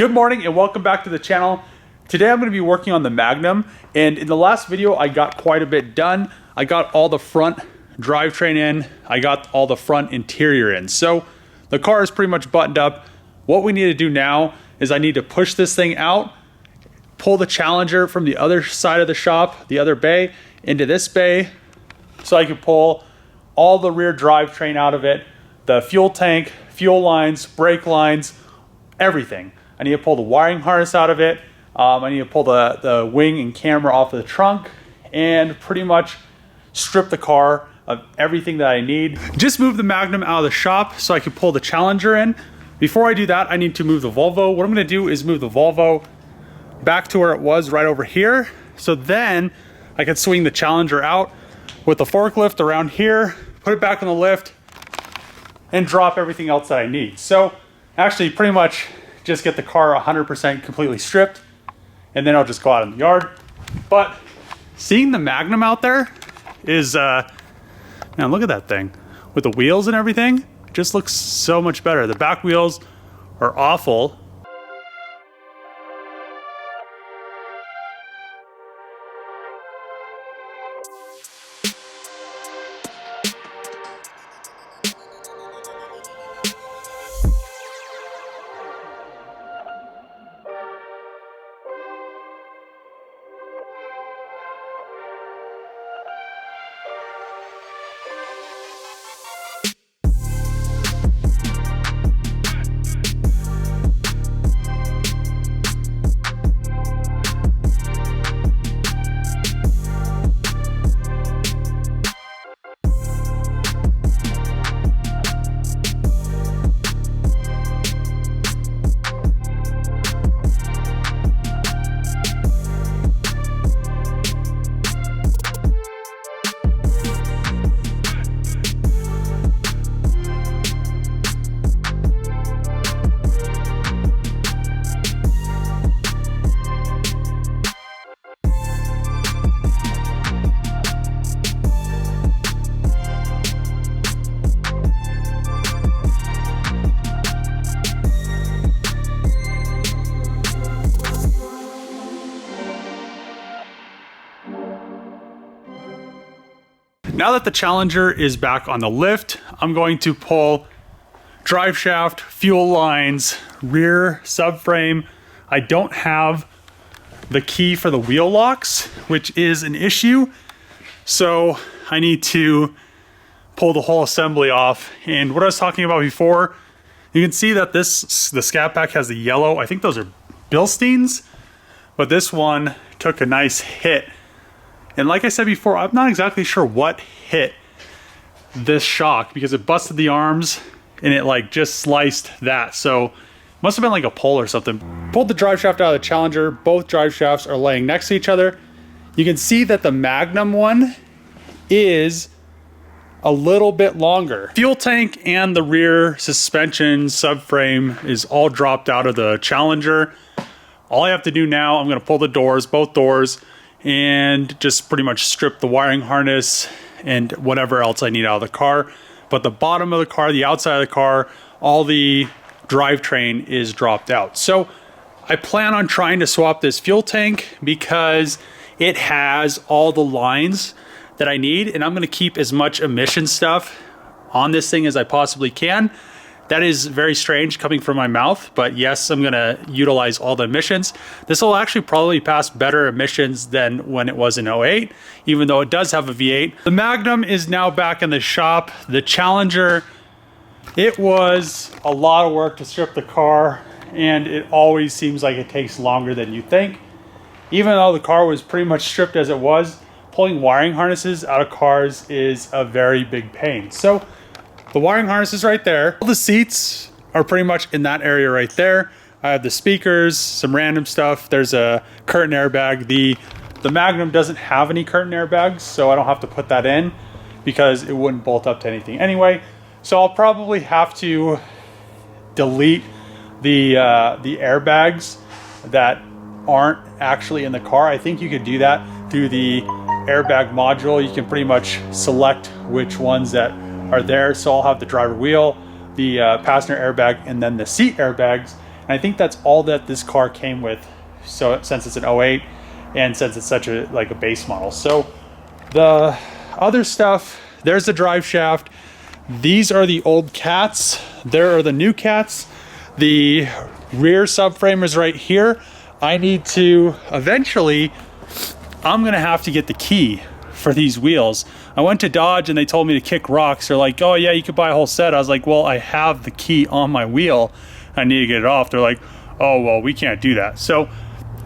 Good morning and welcome back to the channel. Today I'm going to be working on the Magnum, and in the last video I got quite a bit done. I got all the front drivetrain in, I got all the front interior in. So the car is pretty much buttoned up. What we need to do now is I need to push this thing out, pull the Challenger from the other side of the shop, the other bay, into this bay, so I can pull all the rear drivetrain out of it, the fuel tank, fuel lines, brake lines, everything. I need to pull the wiring harness out of it. I need to pull the wing and camera off of the trunk and pretty much strip the car of everything that I need. Just move the Magnum out of the shop so I can pull the Challenger in. Before I do that, I need to move the Volvo. What I'm gonna do is move the Volvo back to where it was right over here. So then I can swing the Challenger out with the forklift around here, put it back on the lift, and drop everything else that I need. So actually pretty much just get the car 100% completely stripped, and then I'll just go out in the yard. But seeing the Magnum out there is, man, look at that thing. With the wheels and everything, it just looks so much better. The back wheels are awful. Now that the Challenger is back on the lift, I'm going to pull drive shaft, fuel lines, rear subframe. I don't have the key for the wheel locks, which is an issue. So I need to pull the whole assembly off. And what I was talking about before, you can see that the SCAT pack has the yellow. I think those are Bilsteins, but this one took a nice hit. And like I said before, I'm not exactly sure what hit this shock because it busted the arms and it like just sliced that. So it must have been like a pole or something. Pulled the drive shaft out of the Challenger. Both drive shafts are laying next to each other. You can see that the Magnum one is a little bit longer. Fuel tank and the rear suspension subframe is all dropped out of the Challenger. All I have to do now, I'm gonna pull the doors, both doors, and just pretty much strip the wiring harness and whatever else I need out of the car. But the bottom of the car, the outside of the car, all the drivetrain is dropped out. So I plan on trying to swap this fuel tank because it has all the lines that I need, and I'm gonna keep as much emission stuff on this thing as I possibly can. That is very strange coming from my mouth, but yes, I'm gonna utilize all the emissions. This will actually probably pass better emissions than when it was in 08, even though it does have a V8. The Magnum is now back in the shop. The Challenger, it was a lot of work to strip the car, and it always seems like it takes longer than you think. Even though the car was pretty much stripped as it was, pulling wiring harnesses out of cars is a very big pain. So the wiring harness is right there. All the seats are pretty much in that area right there. I have the speakers, some random stuff. There's a curtain airbag. The Magnum doesn't have any curtain airbags, so I don't have to put that in because it wouldn't bolt up to anything anyway. So I'll probably have to delete the airbags that aren't actually in the car. I think you could do that through the airbag module. You can pretty much select which ones that are there. So I'll have the driver wheel, the passenger airbag, and then the seat airbags. And I think that's all that this car came with. So since it's an 08 and since it's such a like a base model. So the other stuff, there's the drive shaft. These are the old cats. There are the new cats. The rear subframe is right here. I need to eventually, I'm gonna have to get the key for these wheels. I went to Dodge and they told me to kick rocks. They're like, oh yeah, you could buy a whole set. I was like, well, I have the key on my wheel. I need to get it off. They're like, oh, well, we can't do that. So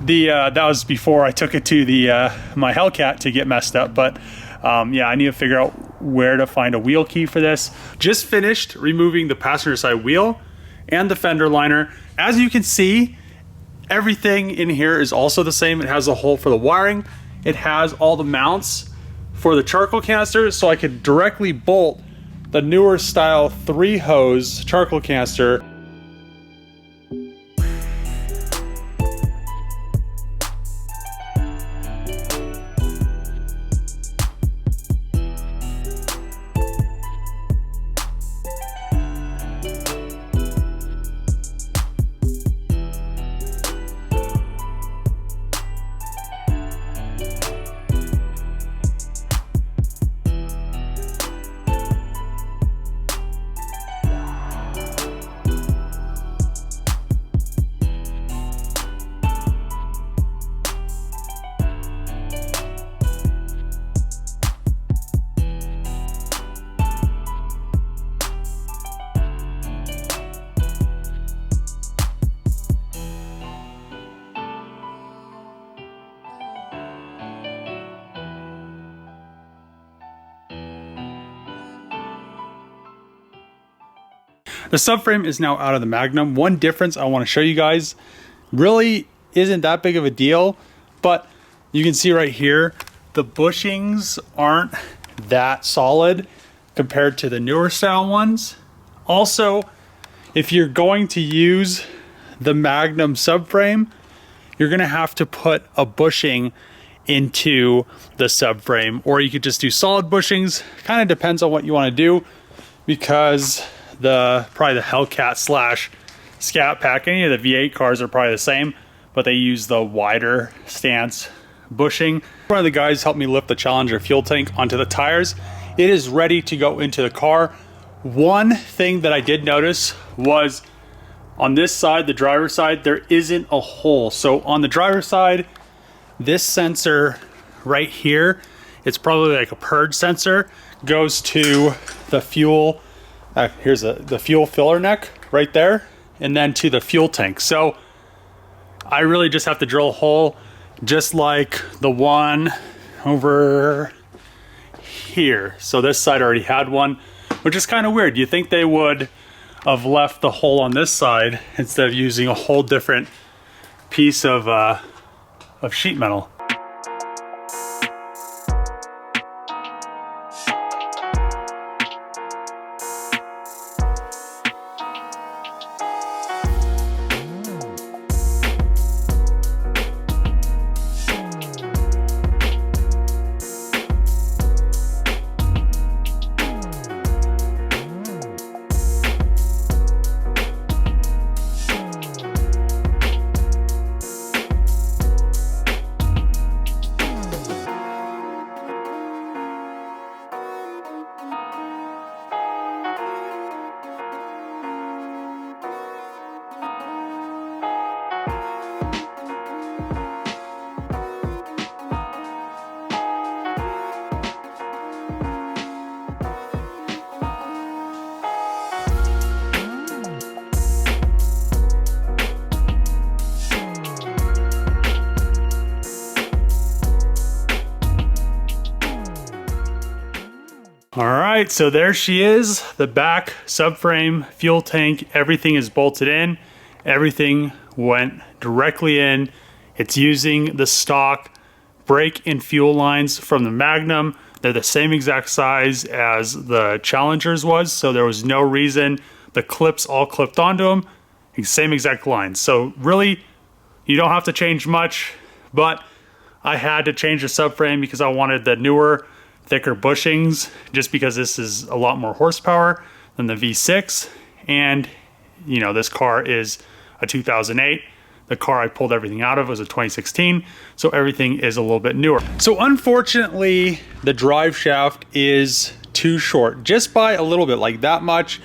that was before I took it to the my Hellcat to get messed up. But yeah, I need to figure out where to find a wheel key for this. Just finished removing the passenger side wheel and the fender liner. As you can see, everything in here is also the same. It has a hole for the wiring. It has all the mounts for the charcoal canister, so I could directly bolt the newer style 3-hose charcoal canister. The subframe is now out of the Magnum. One difference I want to show you guys really isn't that big of a deal, but you can see right here, the bushings aren't that solid compared to the newer style ones. Also, if you're going to use the Magnum subframe, you're gonna have to put a bushing into the subframe, or you could just do solid bushings. Kind of depends on what you want to do, because probably the Hellcat slash SCAT pack, any of the V8 cars are probably the same, but they use the wider stance bushing. One of the guys helped me lift the Challenger fuel tank onto the tires. It is ready to go into the car. One thing that I did notice was on this side, the driver's side, there isn't a hole. So on the driver's side, this sensor right here, it's probably like a purge sensor, goes to the fuel. Here's the fuel filler neck right there, and then to the fuel tank. So I really just have to drill a hole, just like the one over here. So this side already had one, which is kind of weird. You think they would have left the hole on this side instead of using a whole different piece of sheet metal. All right, so there she is, the back subframe, fuel tank, everything is bolted in. Everything went directly in. It's using the stock brake and fuel lines from the Magnum. They're the same exact size as the Challenger's was, so there was no reason. The clips all clipped onto them, same exact lines. So really, you don't have to change much, but I had to change the subframe because I wanted the newer, thicker bushings, just because this is a lot more horsepower than the V6, and you know, this car is a 2008. The car I pulled everything out of was a 2016, so everything is a little bit newer. So unfortunately, the drive shaft is too short, just by a little bit, like that much,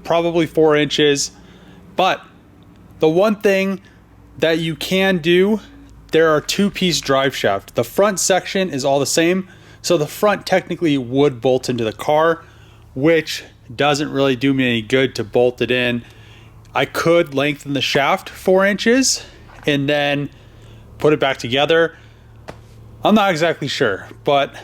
probably 4 inches. But the one thing that you can do, there are 2-piece drive shaft. The front section is all the same, so the front technically would bolt into the car, which doesn't really do me any good to bolt it in. I could lengthen the shaft 4 inches and then put it back together. I'm not exactly sure, but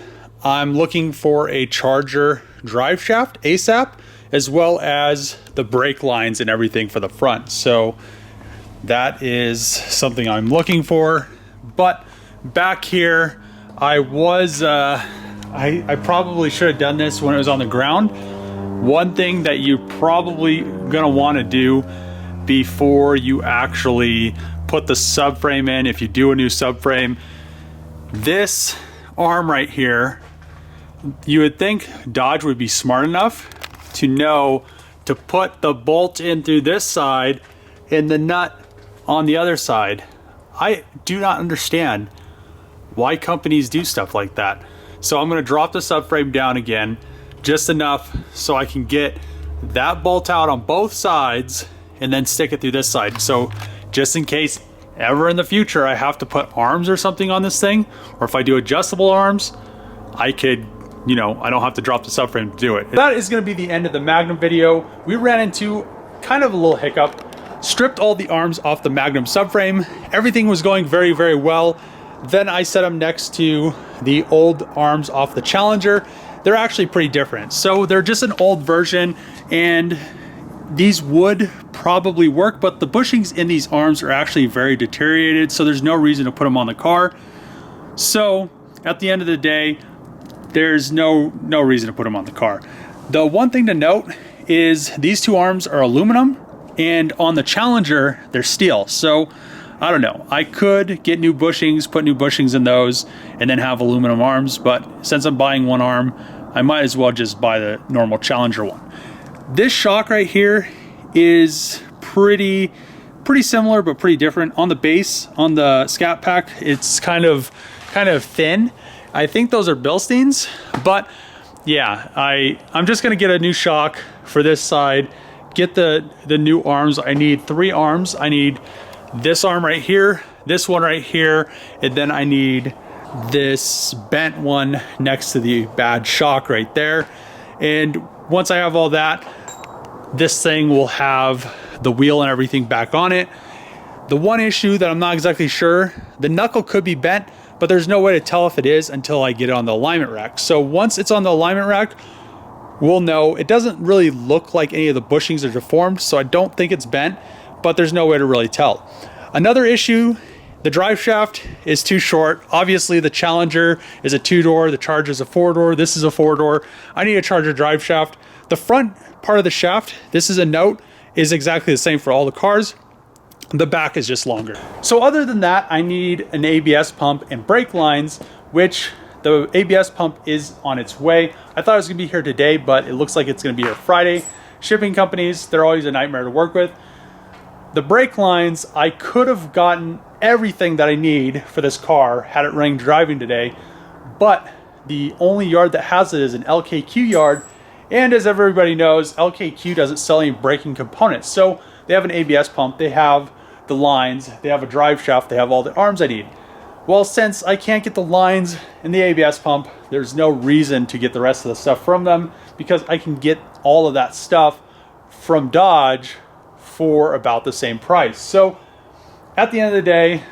I'm looking for a charger drive shaft ASAP, as well as the brake lines and everything for the front. So that is something I'm looking for. But back here, I probably should have done this when it was on the ground. One thing that you're probably gonna want to do before you actually put the subframe in, if you do a new subframe, this arm right here, you would think Dodge would be smart enough to know to put the bolt in through this side and the nut on the other side. I do not understand why companies do stuff like that. So I'm gonna drop the subframe down again, just enough so I can get that bolt out on both sides and then stick it through this side. So just in case ever in the future I have to put arms or something on this thing, or if I do adjustable arms, I could, you know, I don't have to drop the subframe to do it. That is gonna be the end of the Magnum video. We ran into kind of a little hiccup, stripped all the arms off the Magnum subframe. Everything was going very, very well. Then I set them next to the old arms off the Challenger. They're actually pretty different. So they're just an old version, and these would probably work, but the bushings in these arms are actually very deteriorated, so there's no reason to put them on the car. So at the end of the day, there's no reason to put them on the car. The one thing to note is these two arms are aluminum, and on the Challenger, they're steel. So I don't know, I could get new bushings, put new bushings in those, and then have aluminum arms, but since I'm buying one arm, I might as well just buy the normal Challenger one. This shock right here is pretty similar, but pretty different. On the base, on the SCAT pack, it's kind of thin. I think those are Bilsteins, but yeah, I'm just gonna get a new shock for this side, get the new arms. I need 3 arms. I need this arm right here, this one right here, and then I need this bent one next to the bad shock right there. And once I have all that, this thing will have the wheel and everything back on it. The one issue that I'm not exactly sure, the knuckle could be bent, but there's no way to tell if it is until I get it on the alignment rack. So once it's on the alignment rack, we'll know. It doesn't really look like any of the bushings are deformed, so I don't think it's bent, but there's no way to really tell. Another issue, the drive shaft is too short. Obviously the Challenger is a 2-door, the Charger is a 4-door, this is a 4-door. I need a Charger drive shaft. The front part of the shaft, this is a note, is exactly the same for all the cars. The back is just longer. So other than that, I need an ABS pump and brake lines, which the ABS pump is on its way. I thought it was gonna be here today, but it looks like it's gonna be here Friday. Shipping companies, they're always a nightmare to work with. The brake lines, I could have gotten everything that I need for this car had it running driving today, but the only yard that has it is an LKQ yard, and as everybody knows, LKQ doesn't sell any braking components. So they have an ABS pump, they have the lines, they have a drive shaft, they have all the arms I need. Well, since I can't get the lines and the ABS pump, there's no reason to get the rest of the stuff from them, because I can get all of that stuff from Dodge for about the same price. So at the end of the day,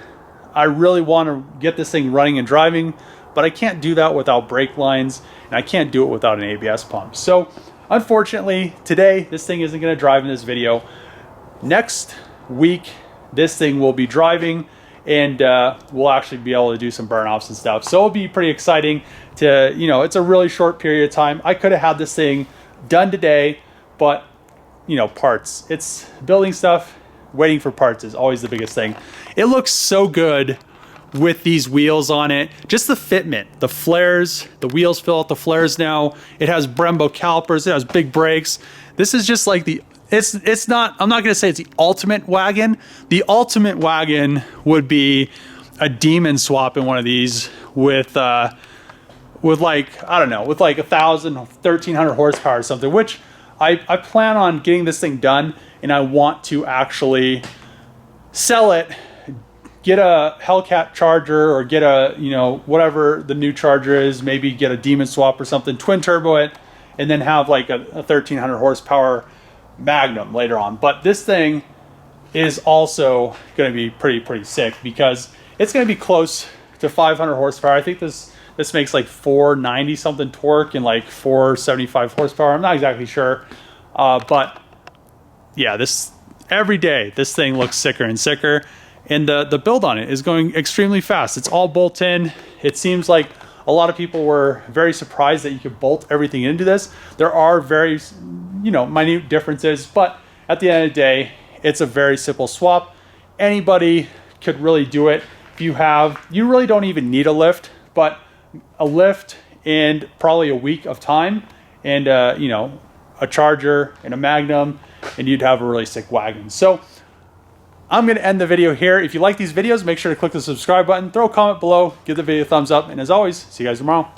I really want to get this thing running and driving, but I can't do that without brake lines, and I can't do it without an ABS pump. So unfortunately, today, this thing isn't going to drive in this video. Next week, this thing will be driving, and we'll actually be able to do some burn offs and stuff. So it'll be pretty exciting to, you know, it's a really short period of time. I could have had this thing done today, but you know, parts. It's building stuff, waiting for parts is always the biggest thing. It looks so good with these wheels on it. Just the fitment, the flares, the wheels fill out the flares now. It has Brembo calipers, it has big brakes. This is just like the it's not, I'm not going to say it's the ultimate wagon. The ultimate wagon would be a demon swap in one of these with like, I don't know, with like 1,000, 1,300 horsepower or something, which I plan on getting this thing done, and I want to actually sell it, get a Hellcat charger, or get a, you know, whatever the new charger is, maybe get a demon swap or something, twin turbo it, and then have like a 1,300 horsepower Magnum later on. But this thing is also going to be pretty sick, because it's going to be close to 500 horsepower. I think this makes like 490 something torque and like 475 horsepower. I'm not exactly sure, but yeah, this every day this thing looks sicker and sicker, and the build on it is going extremely fast. It's all bolt in. It seems like a lot of people were very surprised that you could bolt everything into this. There are very, you know, minute differences, but at the end of the day, it's a very simple swap. Anybody could really do it. If you really don't even need a lift, but a lift and probably a week of time, and you know, a charger and a Magnum, and you'd have a really sick wagon. So I'm going to end the video here. If you like these videos, make sure to click the subscribe button, throw a comment below, give the video a thumbs up, and as always, see you guys tomorrow.